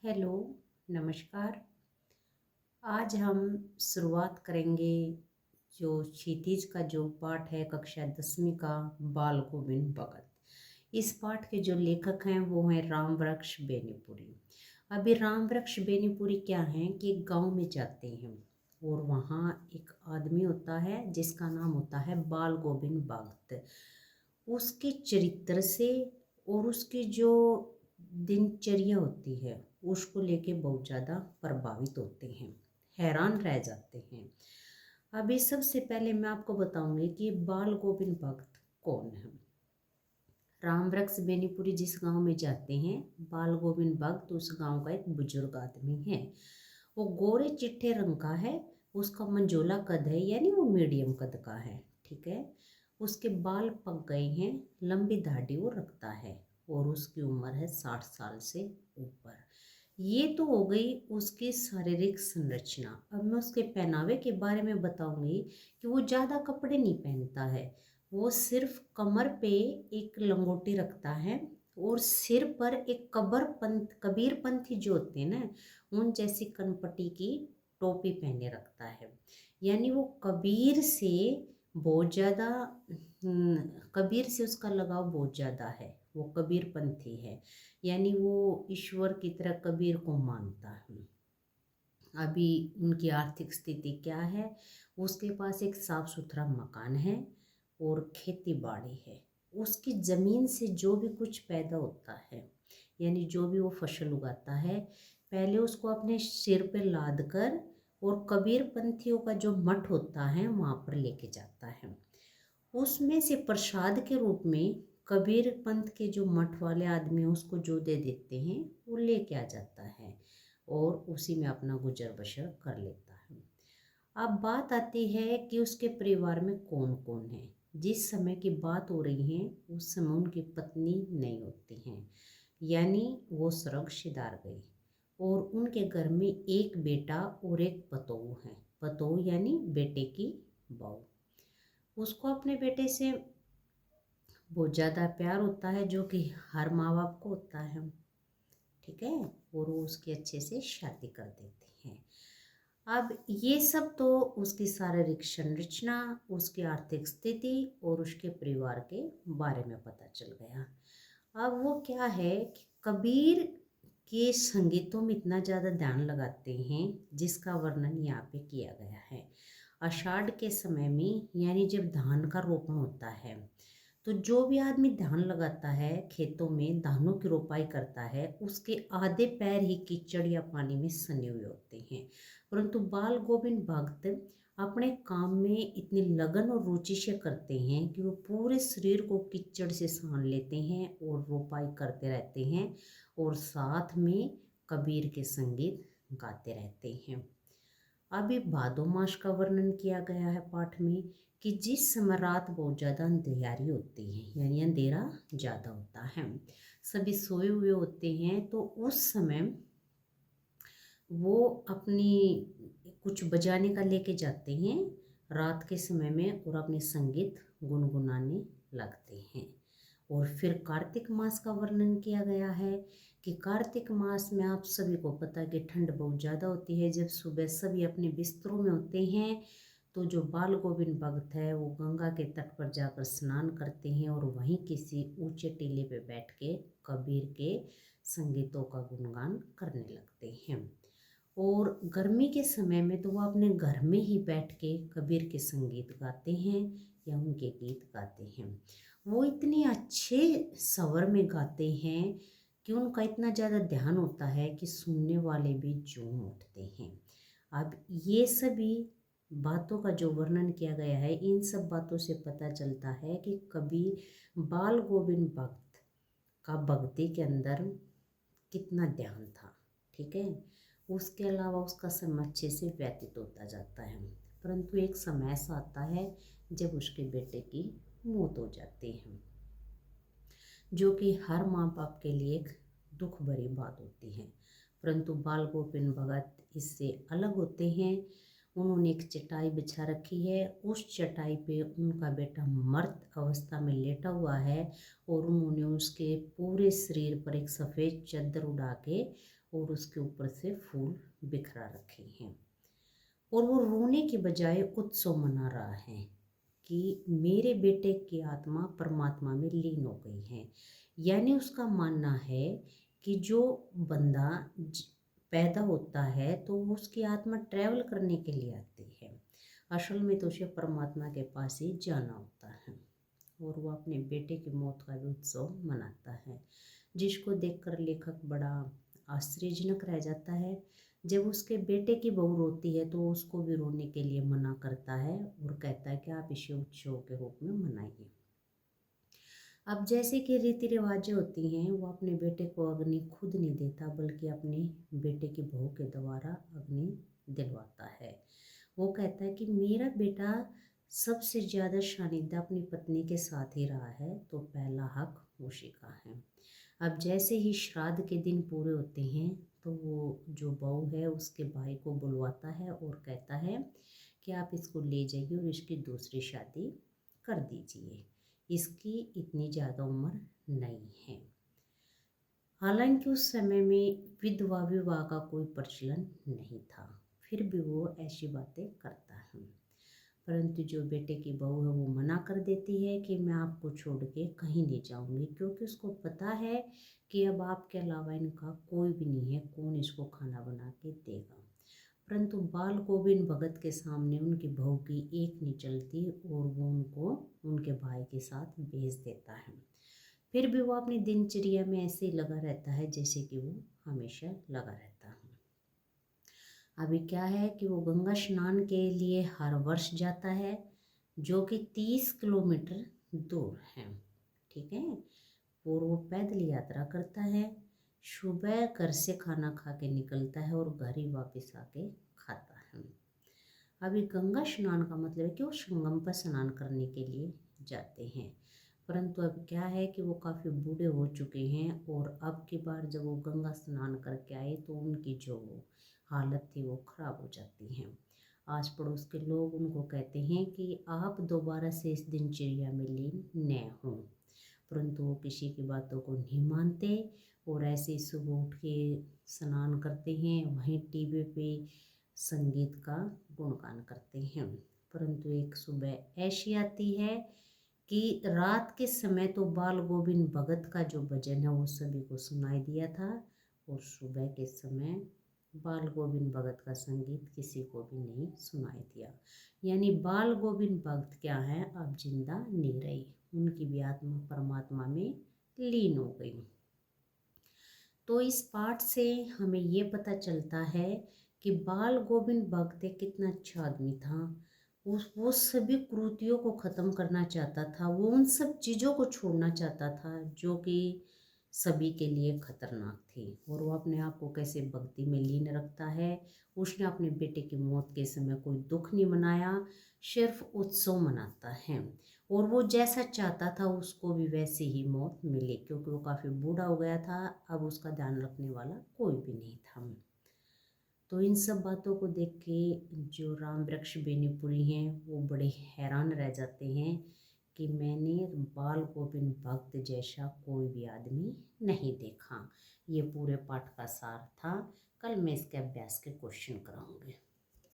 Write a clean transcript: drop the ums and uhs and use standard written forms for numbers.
Hello, नमस्कार। आज हम शुरुआत करेंगे जो क्षितिज का जो पाठ है कक्षा 10वीं का बाल गोविंद भगत। इस पाठ के जो लेखक हैं वो हैं राम वृक्ष बेनीपुरी। अभी राम वृक्ष बेनीपुरी क्या हैं कि एक गांव में जाते हैं और वहाँ एक आदमी होता है जिसका नाम होता है बाल गोविंद भगत। उसके चरित्र से और उसकी जो दिनचर्या होती है उसको लेके बहुत ज़्यादा प्रभावित होते हैं, हैरान रह जाते हैं। अभी सबसे पहले मैं आपको बताऊंगी कि बाल गोविंद भगत कौन है। राम वृक्ष बेनीपुरी जिस गांव में जाते हैं, बाल गोविंद भगत उस गांव का एक बुजुर्ग आदमी है। वो गोरे चिट्टे रंग का है, उसका मंजोला कद है, यानी वो मीडियम कद का है। ठीक है। उसके बाल पक गए हैं, लंबी दाढ़ी वो रखता है और उसकी उम्र है 60 साल से ऊपर। ये तो हो गई उसकी शारीरिक संरचना। अब मैं उसके पहनावे के बारे में बताऊंगी कि वो ज़्यादा कपड़े नहीं पहनता है। वो सिर्फ कमर पे एक लंगोटी रखता है और सिर पर एक कबीर पंथी जो होते हैं ना, उन जैसी कनपटी की टोपी पहने रखता है। यानी वो कबीर से बहुत ज़्यादा कबीर से उसका लगाव बहुत ज़्यादा है। वो कबीर पंथी है, यानी वो ईश्वर की तरह कबीर को मानता है। अभी उनकी आर्थिक स्थिति क्या है, उसके पास एक साफ सुथरा मकान है और खेती बाड़ी है। उसकी ज़मीन से जो भी कुछ पैदा होता है, यानी जो भी वो फसल उगाता है, पहले उसको अपने सिर पे लाद कर और कबीर पंथियों का जो मठ होता है वहाँ पर लेके जाता है। उसमें से प्रसाद के रूप में कबीर पंथ के जो मठ वाले आदमी हैं उसको जो दे देते हैं वो लेके आ जाता है और उसी में अपना गुजर बसर कर लेता है। अब बात आती है कि उसके परिवार में कौन कौन है। जिस समय की बात हो रही है उस समय उनकी पत्नी नहीं होती हैं, यानी वो स्वर्ग सिधार गई और उनके घर में एक बेटा और एक पतोह है। पतोह यानी बेटे की बहू। उसको अपने बेटे से बहुत ज़्यादा प्यार होता है, जो कि हर माँ बाप को होता है। ठीक है। और वो उसकी अच्छे से शादी कर देते हैं। अब ये सब तो उसकी शारीरिक संरचना, उसकी आर्थिक स्थिति और उसके परिवार के बारे में पता चल गया। अब वो क्या है कि कबीर के संगीतों में इतना ज़्यादा ध्यान लगाते हैं जिसका वर्णन यहाँ पे किया गया है। आषाढ़ के समय में, यानी जब धान का रोपण होता है, तो जो भी आदमी धान लगाता है, खेतों में धानों की रोपाई करता है, उसके आधे पैर ही कीचड़ या पानी में सने हुए होते हैं। परंतु बाल गोविंद भगत अपने काम में इतनी लगन और रुचि से करते हैं कि वो पूरे शरीर को कीचड़ से सान लेते हैं और रोपाई करते रहते हैं और साथ में कबीर के संगीत गाते रहते हैं। अभी भादो मास का वर्णन किया गया है पाठ में कि जिस समय रात बहुत ज़्यादा अंधेरी होती है, यानी अंधेरा ज़्यादा होता है, सभी सोए हुए होते हैं, तो उस समय वो अपनी कुछ बजाने का लेके जाते हैं रात के समय में और अपने संगीत गुनगुनाने लगते हैं। और फिर कार्तिक मास का वर्णन किया गया है कि कार्तिक मास में आप सभी को पता है कि ठंड बहुत ज़्यादा होती है। जब सुबह सभी अपने बिस्तरों में होते हैं तो जो बाल गोविंद भगत है वो गंगा के तट पर जाकर स्नान करते हैं और वहीं किसी ऊंचे टीले पे बैठ के कबीर के संगीतों का गुणगान करने लगते हैं। और गर्मी के समय में तो वो अपने घर में ही बैठ के कबीर के संगीत गाते हैं या उनके गीत गाते हैं। वो इतने अच्छे स्वर में गाते हैं कि उनका इतना ज़्यादा ध्यान होता है कि सुनने वाले भी झूम उठते हैं। अब ये सभी बातों का जो वर्णन किया गया है, इन सब बातों से पता चलता है कि कबीर बाल गोविंद भक्त का भक्ति के अंदर कितना ध्यान था। ठीक है। उसके अलावा उसका समय अच्छे से व्यतीत होता जाता है, परंतु एक समय ऐसा आता है जब उसके बेटे की मौत हो जाती है, जो कि हर माँ बाप के लिए एक दुख भरी बात होती है। परंतु बाल गोविंद भगत इससे अलग होते हैं। उन्होंने एक चटाई बिछा रखी है, उस चटाई पे उनका बेटा मर्द अवस्था में लेटा हुआ है और उन्होंने उसके पूरे शरीर पर एक सफ़ेद चादर उड़ा के और उसके ऊपर से फूल बिखरा रखे हैं और वो रोने की बजाय उत्सव मना रहा है कि मेरे बेटे की आत्मा परमात्मा में लीन हो गई है। यानी उसका मानना है कि जो बंदा पैदा होता है तो उसकी आत्मा ट्रैवल करने के लिए आती है, असल में तो उसे परमात्मा के पास ही जाना होता है और वो अपने बेटे की मौत का भी उत्सव मनाता है, जिसको देखकर लेखक बड़ा आश्चर्यजनक रह जाता है। जब उसके बेटे की बहू रोती है तो उसको भी रोने के लिए मना करता है और कहता है कि आप इसे उत्सव के रूप में मनाइए। अब जैसे कि रीति रिवाजें होती हैं, वो अपने बेटे को अग्नि खुद नहीं देता बल्कि अपने बेटे की बहू के द्वारा अग्नि दिलवाता है। वो कहता है कि मेरा बेटा सबसे ज़्यादा सानिध्य अपनी पत्नी के साथ ही रहा है तो पहला हक उसी का है। अब जैसे ही श्राद्ध के दिन पूरे होते हैं तो वो जो बहू है उसके भाई को बुलवाता है और कहता है कि आप इसको ले जाइए और इसकी दूसरी शादी कर दीजिए, इसकी इतनी ज़्यादा उम्र नहीं है। हालांकि उस समय में विधवा विवाह का कोई प्रचलन नहीं था, फिर भी वो ऐसी बातें करता है। परंतु जो बेटे की बहू है वो मना कर देती है कि मैं आपको छोड़ के कहीं नहीं जाऊंगी, क्योंकि उसको पता है कि अब आपके अलावा इनका कोई भी नहीं है, कौन इसको खाना बना के देगा। परंतु बाल गोविंद भगत के सामने उनकी बहू की एक नहीं चलती और वो उनको उनके भाई के साथ भेज देता है। फिर भी वो अपनी दिनचर्या में ऐसे ही लगा रहता है जैसे कि वो हमेशा लगा रहता है। अभी क्या है कि वो गंगा स्नान के लिए हर वर्ष जाता है, जो कि 30 किलोमीटर दूर है, ठीक है। और वो पैदल यात्रा करता है, सुबह घर से खाना खा के निकलता है और घर ही वापस आके खाता है। अभी गंगा स्नान का मतलब है कि वो संगम पर स्नान करने के लिए जाते हैं, परंतु अब क्या है कि वो काफ़ी बूढ़े हो चुके हैं और अब की बार जब वो गंगा स्नान करके आए तो उनकी जो हालत थी वो खराब हो जाती है। आस पड़ोस के लोग उनको कहते हैं कि आप दोबारा से इस दिनचर्या में लीन न हों, परंतु वो किसी की बातों को नहीं मानते और ऐसे ही सुबह उठ के स्नान करते हैं, वहीं टीवी पे संगीत का गुणगान करते हैं। परंतु एक सुबह ऐसी आती है कि रात के समय तो बाल गोविंद भगत का जो भजन है वो सभी को सुनाई दिया था और सुबह के समय बाल गोविंद भगत का संगीत किसी को भी नहीं सुनाई दिया। यानी बाल गोविंद भगत क्या है, अब जिंदा नहीं रही, उनकी भी आत्मा परमात्मा में लीन हो गई। तो इस पाठ से हमें ये पता चलता है कि बाल गोविंद भगत एक कितना अच्छा आदमी था। वो सभी कुरीतियों को ख़त्म करना चाहता था, वो उन सब चीज़ों को छोड़ना चाहता था जो कि सभी के लिए खतरनाक थी। और वो अपने आप को कैसे भक्ति में लीन रखता है। उसने अपने बेटे की मौत के समय कोई दुख नहीं मनाया, सिर्फ उत्सव मनाता है और वो जैसा चाहता था उसको भी वैसे ही मौत मिली, क्योंकि वो काफ़ी बूढ़ा हो गया था, अब उसका ध्यान रखने वाला कोई भी नहीं था। तो इन सब बातों को देख के जो राम वृक्ष बेनीपुरी हैं वो बड़े हैरान रह जाते हैं कि मैंने बाल गोविंद भक्त जैसा कोई भी आदमी नहीं देखा। ये पूरे पाठ का सार था। कल मैं इसके अभ्यास के क्वेश्चन कराऊंगी।